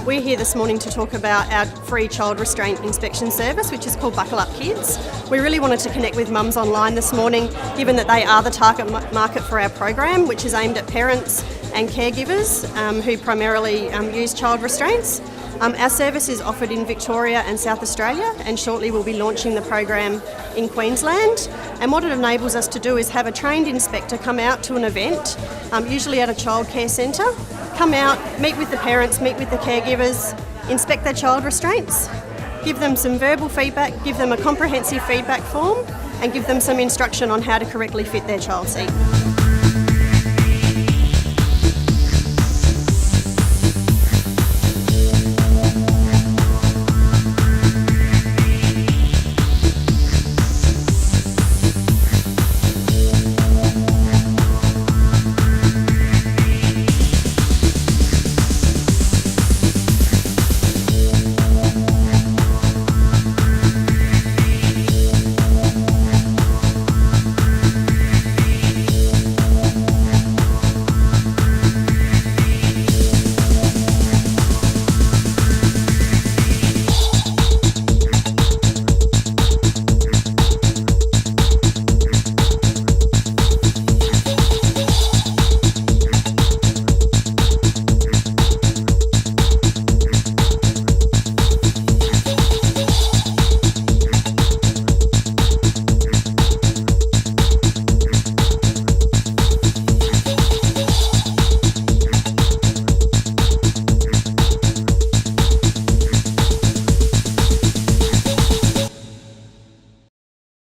We're here this morning to talk about our free child restraint inspection service, which is called Buckle Up Kids. We really wanted to connect with mums online this morning, given that they are the target market for our program, which is aimed at parents and caregivers who primarily use child restraints. Our service is offered in Victoria and South Australia, and shortly we'll be launching the program in Queensland. And what it enables us to do is have a trained inspector come out to an event, usually at a childcare centre, come out, meet with the parents, meet with the caregivers, inspect their child restraints, give them some verbal feedback, give them a comprehensive feedback form, and give them some instruction on how to correctly fit their child seat.